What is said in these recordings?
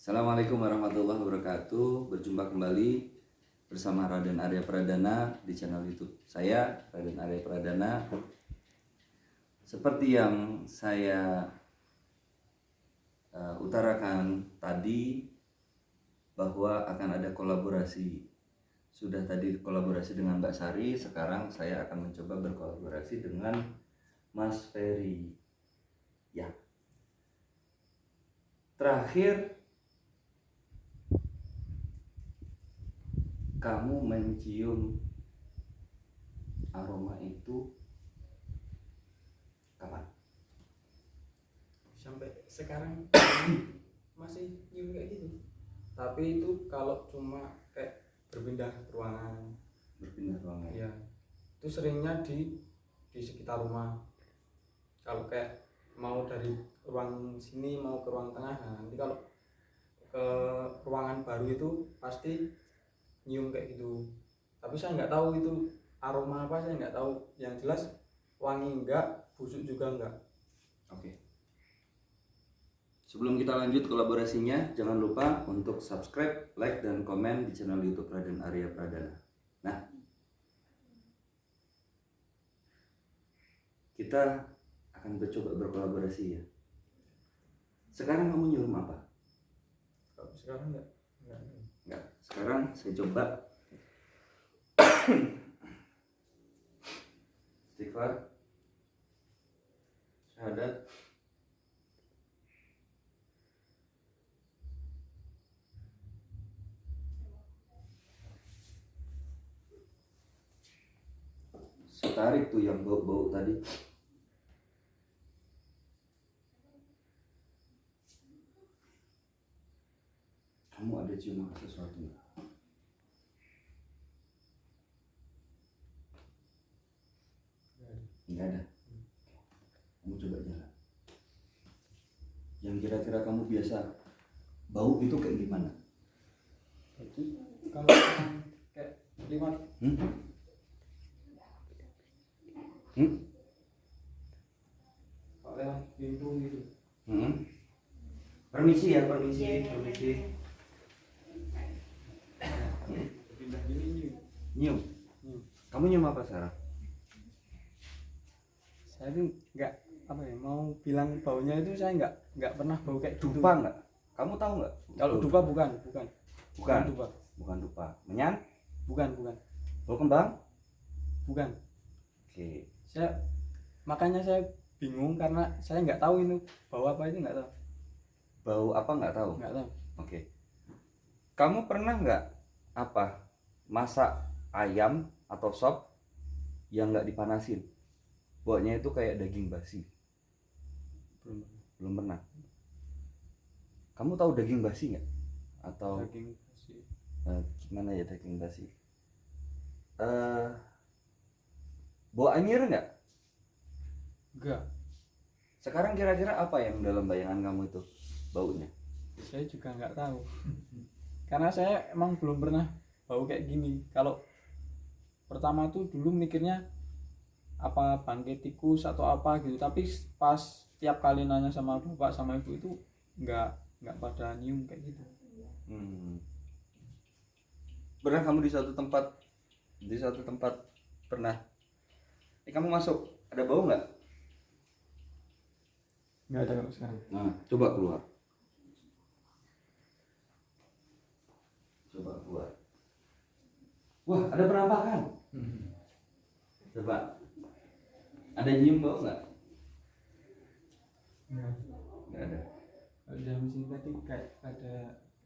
Assalamualaikum warahmatullahi wabarakatuh. Berjumpa kembali bersama Raden Arya Pradana di channel YouTube saya, Raden Arya Pradana. Seperti yang saya utarakan tadi, bahwa akan ada kolaborasi. Sudah tadi kolaborasi dengan Mbak Sari, sekarang saya akan mencoba berkolaborasi dengan Mas Ferry. Ya. Terakhir kamu mencium aroma itu kapan? Sampai sekarang masih nyium kayak gitu. Tapi itu kalau cuma kayak berpindah ruangan. Berpindah ruangan. Iya. Itu seringnya di sekitar rumah. Kalau kayak mau dari ruang sini mau ke ruang tengah, nah nanti kalau ke ruangan baru itu pasti nyium kayak gitu. Tapi saya nggak tahu itu aroma apa, saya nggak tahu. Yang jelas wangi enggak, busuk juga enggak. Oke. Sebelum kita lanjut kolaborasinya, jangan lupa untuk subscribe, like, dan komen di channel YouTube Raden Arya Pradana. Nah, kita akan mencoba berkolaborasi ya. Sekarang kamu nyium apa? Kalau sekarang enggak. Enggak. Sekarang saya coba istighfar, syahadat. Tarik tuh yang bau-bau tadi. Kamu ada cium sesuatu nggak? Nggak ada. Kamu coba jalan. Yang kira-kira kamu biasa bau itu kayak gimana? Jadi kalau kayak lewat lewat pintu gitu. Permisi ya, permisi. Pindah gini Nyium. Kamu nyium apa Sarah? saya tuh nggak apa ya, mau bilang baunya itu saya nggak pernah bau kayak gitu. Dupa nggak? Kamu tahu nggak? Kalau dupa bukan dupa. Bukan dupa. Menyan? Bukan Bau kembang? bukan. Oke. Makanya saya bingung karena saya nggak tahu itu bau apa, itu nggak tahu. Bau apa nggak tahu? Nggak tahu. Oke. Kamu pernah nggak masak ayam atau sop yang nggak dipanasin? Baunya itu kayak daging basi. Belum pernah. Kamu tahu daging basi nggak? Atau Daging basi. gimana ya daging basi? Bau anyir nggak? Enggak. Sekarang kira-kira apa yang dalam bayangan kamu itu baunya? Saya juga nggak tahu. Karena saya emang belum pernah bau kayak gini. Kalau pertama tuh dulu mikirnya apa bangkai tikus atau apa gitu, tapi pas tiap kali nanya sama bapak sama ibu itu nggak pada nyium kayak gitu. Pernah kamu di satu tempat pernah kamu masuk, ada bau nggak? Nggak ada kalau sekarang. Nah, coba keluar. Wah, ada penampakan. Coba. Ada nyium bau nggak? Nggak ada. Kalau di dalam sini tadi kayak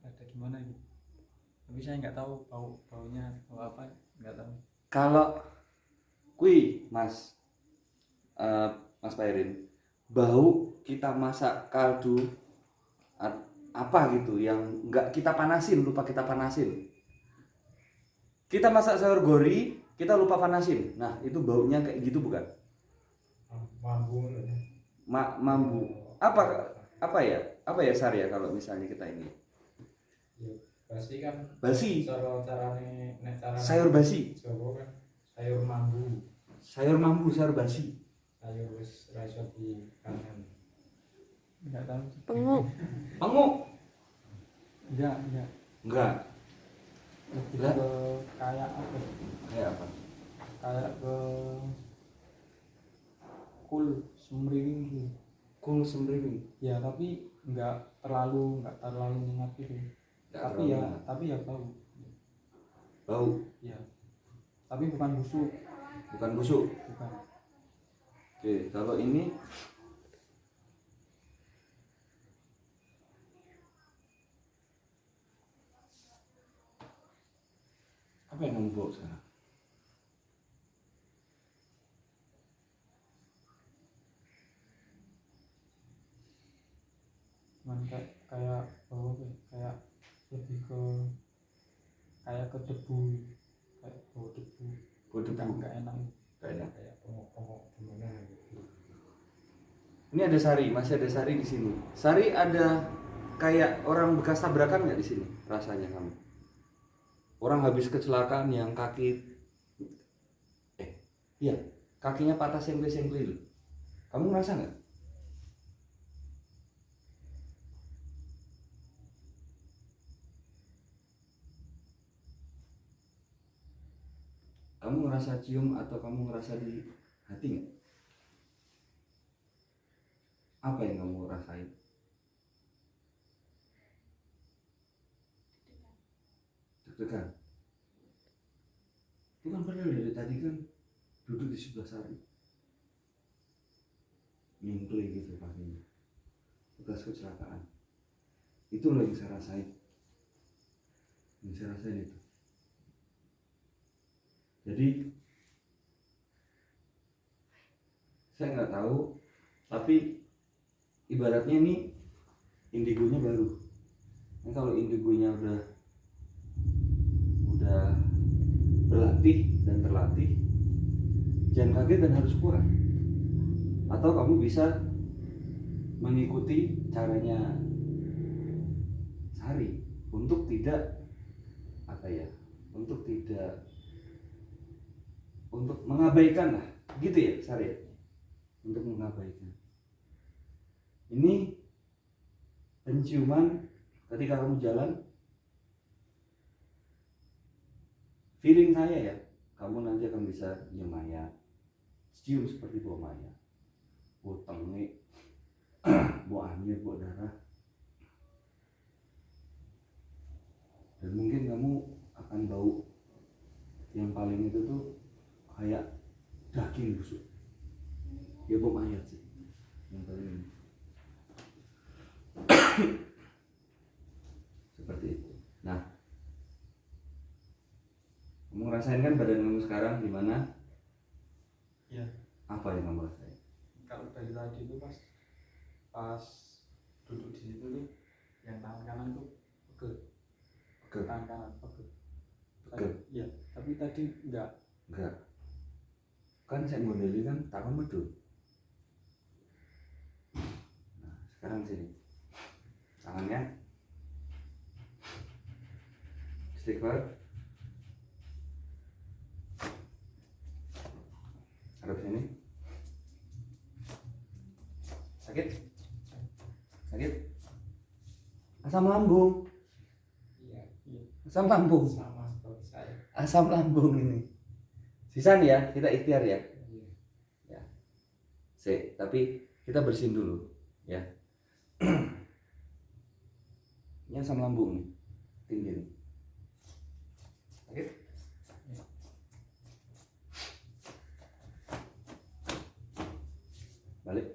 ada gimana gitu. Tapi saya nggak tahu baunya bau apa, nggak tahu. Kalau Mas Pairin, bau kita masak kaldu apa gitu yang nggak kita panasin, lupa kita panasin. Kita masak sayur gori, kita lupa panasin. Nah, itu baunya kayak gitu bukan? Mambu. Mambu. Apa ya Sar ya kalau misalnya kita ini? Basi kan. Basi. Carane sayur basi. Jawa kan sayur mambu. Sayur basi. Sayur wis ra iso di kanan. Nggak tahu. Penguk. Penguk. Enggak. Enggak. Lebih Lah. ke kayak apa? Kayak apa? Kayak ke cool semriwing gitu. Cool semriwing. Ya tapi enggak terlalu nyengat gitu. Enggak Tapi terlalu ya enak. tapi ya bau. Bau, Ya. Tapi bukan busuk, bukan busuk. bukan. Oke, kalau ini apa yang kamu bawa sekarang? Cuman kayak bau apa ya? Kayak lebih ke kayak ke debu, kayak bau debu. Bau debu. Enggak enak. Enggak enak. Kayak pengok-pengok gimana gitu. Ini ada Sari, masih ada Sari di sini. Sari ada kayak orang bekas tabrakan nggak di sini rasanya kamu? Orang habis kecelakaan yang iya, kakinya patah sengkli-sengkli loh. Kamu ngerasa nggak? Kamu ngerasa cium atau kamu ngerasa di hati nggak? Apa yang kamu rasain? Deg-degan. Itu kan padahal dari tadi kan duduk di sebelah Sari, nyengkli gitu kakinya, bekas kecelakaan. Itu loh yang saya rasain. Yang saya rasain itu. Jadi saya nggak tahu, tapi ibaratnya ini indigonya baru. Nah, kalau indigonya udah berlatih dan terlatih, jangan kaget dan harus kuat. Atau kamu bisa mengikuti caranya Sari untuk tidak untuk mengabaikan lah, gitu ya Sari ya? Untuk mengabaikan. Ini penciuman ketika kamu jalan, feeling saya ya, kamu nanti akan bisa nyium mayat, cium seperti bau mayat, bau tengik, bau anjir, bau darah, dan mungkin kamu akan bau yang paling itu tuh kayak daging busuk, ya bau mayat sih yang paling ini. Seperti itu. Nah, kamu ngerasain kan badan kamu sekarang gimana? Iya. Apa yang kamu rasain? Kalau dari tadi itu pas duduk di situ tuh, yang tangan kanan tuh pegel. Tangan kanan pegel. Pegel? Iya. Tapi tadi enggak. Kan saya modeli kan tangan medul. Nah, sekarang sini tangannya istighfar, hadap sini. Sakit? Asam lambung. Iya. Asam lambung. Sama seperti saya. Asam lambung ini. Sisa nih ya, kita ikhtiar ya. Iya. Ya. Tapi kita bersihin dulu ya. Ini asam lambung nih, tinggi nih. Sakit? Balik.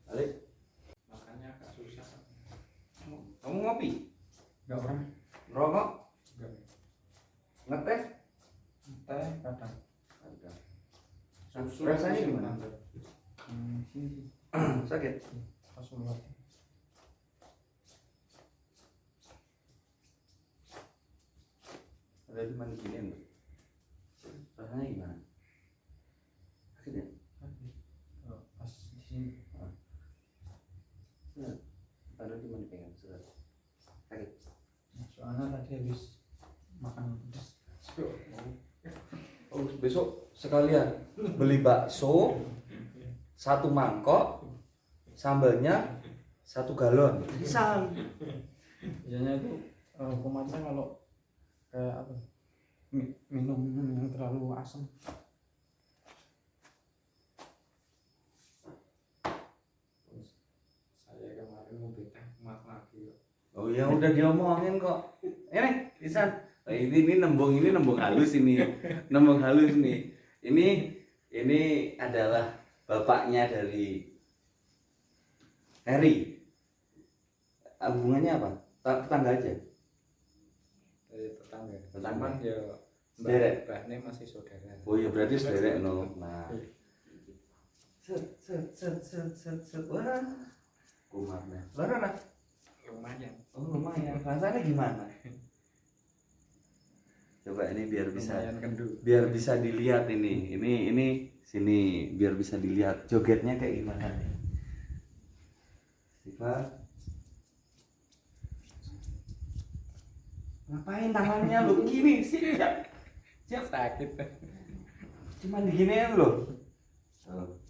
Balik. Makanya agak susah. Kamu ngopi? Enggak pernah. Rokok? Enggak. Ngeteh? Teh kadang. Susu Rasanya gimana? Sini. Sakit? Langsung banget. Ada di mana gini enggak? Rasanya gimana? Sakit ya? Kalau pas di sini. Taruh di mana pengen surat? Sakit? Soalnya tadi habis makan pedas. Oh, besok sekalian beli bakso 1 mangkok, sambalnya 1 galon. Bisa. biasanya itu kumatnya kalau kayak apa, minum yang terlalu asam. Saya kemarin mau teh kumat lagi. Oh ya udah diomongin kok. Ini Isan. Oh, ini nembung halus ini. Nembung halus nih. Ini adalah bapaknya dari Harry. Hubungannya apa? Tetangga aja. Tetangga. Tetangga. Cuman ya Saudara. mbaknya masih saudara. Oh ya berarti saudara no. Nah. Set. Wah. Kumarnya. Lara. Lumayan. Oh lumayan. Rasanya gimana? Coba ini Lumayan kendu. biar bisa dilihat ini sini biar bisa dilihat jogetnya kayak gimana nih. Sifat. Ngapain tangannya lu gini sih? Siap. Sakit. Cuman diginiin loh. Oh.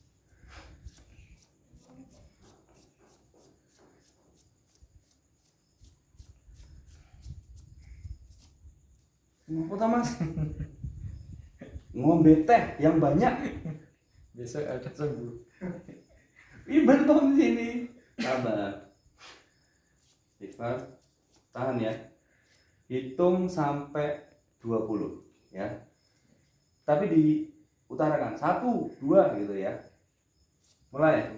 Apa Mas? Ngombe teh yang banyak. Besok ada sembuh. Ini bentom sini. Sabar. Sifat. Tahan ya. Hitung sampai 20 ya. Tapi diutarakan 1, 2 gitu ya. Mulai.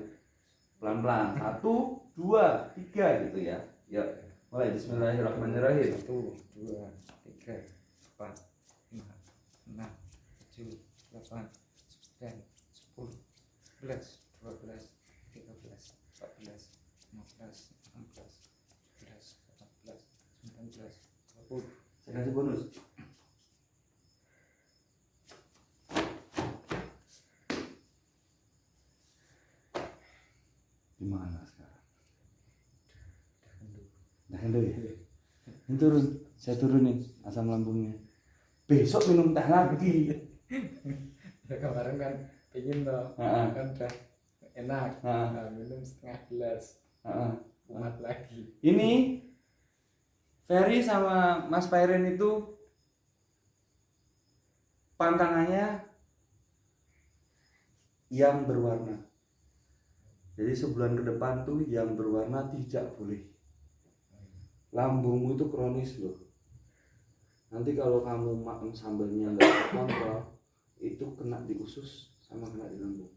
Pelan-pelan. 1, 2, 3 gitu ya. Yuk. Mulai bismillahirrahmanirrahim. 1, 2, 3, 4, 5, 6, 7, 8, 9, 10, 11, 12, 13, 14, 15, 16, 17, 18, 19, 20. Saya kasih bonus. Gimana sekarang? Dah kendu ya? Ini turun, saya turunin asam lambungnya. Besok minum teh lagi. Ya kemarin kan pingin toh, Heeh. kan udah enak. Heeh. Nah, minum setengah gelas, kumat lagi. Ini Ferry sama Mas Pairen itu pantangannya yang berwarna. Jadi sebulan ke depan tuh yang berwarna tidak boleh. Lambungmu itu kronis loh. Nanti kalau kamu makan sambalnya nggak terkontrol, itu kena di usus sama kena di lambung.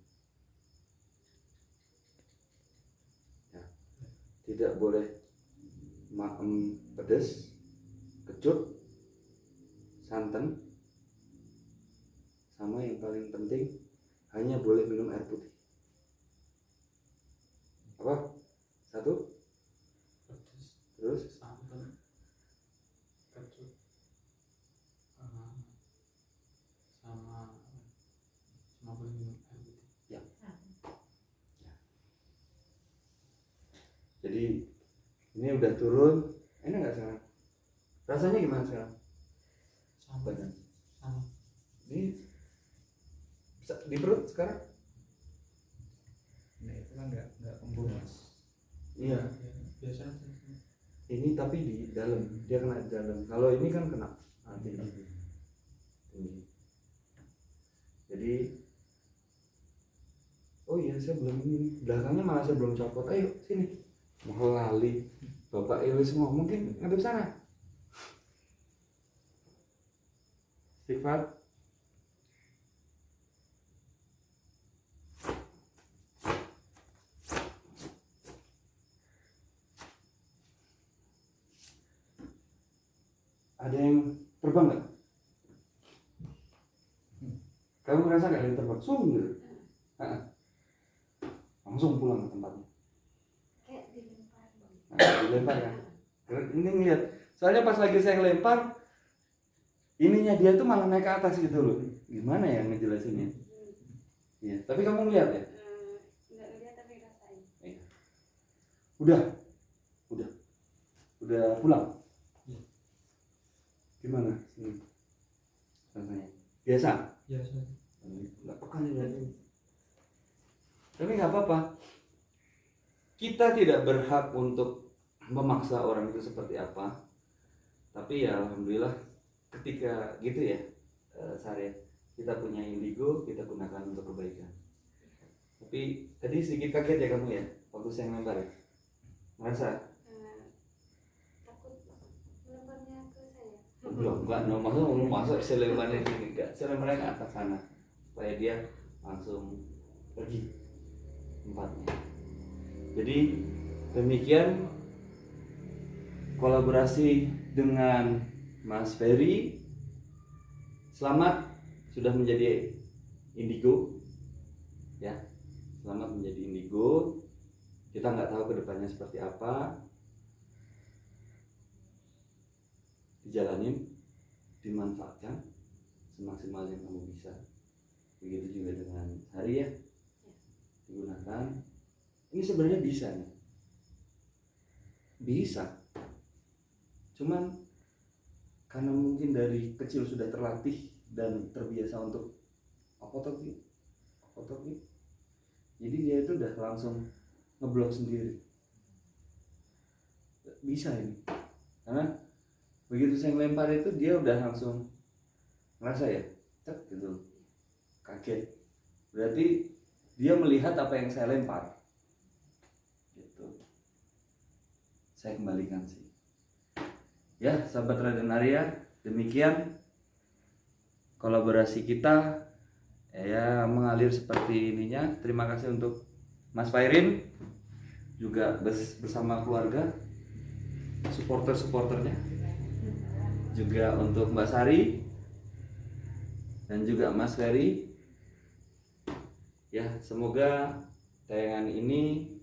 Ya. Tidak boleh makan pedas, kecut, santan, sama yang paling penting hanya boleh minum air putih. Apa? 1, terus Santan, kecut, sama boleh minum air putih. jadi ini udah turun. Enak nggak sekarang? Rasanya gimana sekarang? Sama. Badan. Sama. Ini bisa di perut sekarang? Nah itu kan nggak kembung mas. Iya. Biasa aja. Ini tapi di dalam, dia kena di dalam. Kalau ini kan kena nanti. Ini. Jadi, oh iya saya belum ini. Belakangnya malah saya belum copot. Ayo sini. Mau lali. Bapak Ibu semua mungkin ngadep sana. Istighfar. Ada yang terbang nggak? Kamu ngerasa nggak ada yang terbang? Sung gitu. Langsung pulang ke tempatnya. Dilempar kan? Ini lihat. Soalnya pas lagi saya ngelempar, ininya dia tuh malah naik ke atas gitu loh. Gimana ya ngejelasinnya? Iya. Tapi kamu lihat ya? Nggak lihat tapi rasain. Iya. Udah pulang. Gimana? Rasanya? Biasa. biasa. Nggak peka nih berarti. Tapi nggak apa-apa. Kita tidak berhak untuk memaksa orang itu seperti apa. Tapi ya alhamdulillah ketika gitu ya, Sarya, kita punya indigo, kita gunakan untuk kebaikan. Tapi tadi sedikit kaget ya kamu ya, waktu saya lempar ya. Merasa? Takut melemparnya ke saya. Enggak, no, masuk saya lemparnya gini, enggak. Saya lemparnya ke atas sana, supaya dia langsung pergi tempatnya. Jadi demikian kolaborasi dengan Mas Ferry. Selamat sudah menjadi indigo, ya. Selamat menjadi indigo. Kita nggak tahu kedepannya seperti apa. Dijalanin, dimanfaatkan semaksimal yang kamu bisa. Begitu juga dengan hari ya, digunakan. Ini sebenarnya bisa nih, bisa. Cuman karena mungkin dari kecil sudah terlatih dan terbiasa untuk otoki, jadi dia itu udah langsung ngeblok sendiri. Bisa ini, karena begitu saya lempar itu dia udah langsung ngerasa ya, cek gitu, kaget. Berarti dia melihat apa yang saya lempar, gitu. Saya kembalikan sih. Ya, sahabat Raden Arya, demikian kolaborasi kita ya mengalir seperti ininya. Terima kasih untuk Mas Fairin juga bersama keluarga, supporternya, juga untuk Mbak Sari dan juga Mas Ferry. Ya, semoga tayangan ini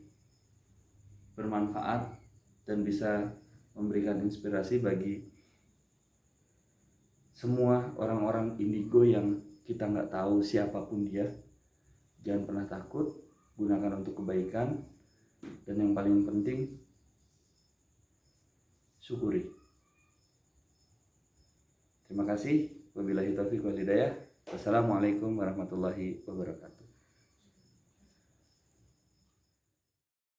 bermanfaat dan bisa memberikan inspirasi bagi semua orang-orang indigo yang kita nggak tahu siapapun dia. Jangan pernah takut, gunakan untuk kebaikan, dan yang paling penting syukuri. Terima kasih. Wabillahi taufiq wal hidayah. Wassalamualaikum warahmatullahi wabarakatuh.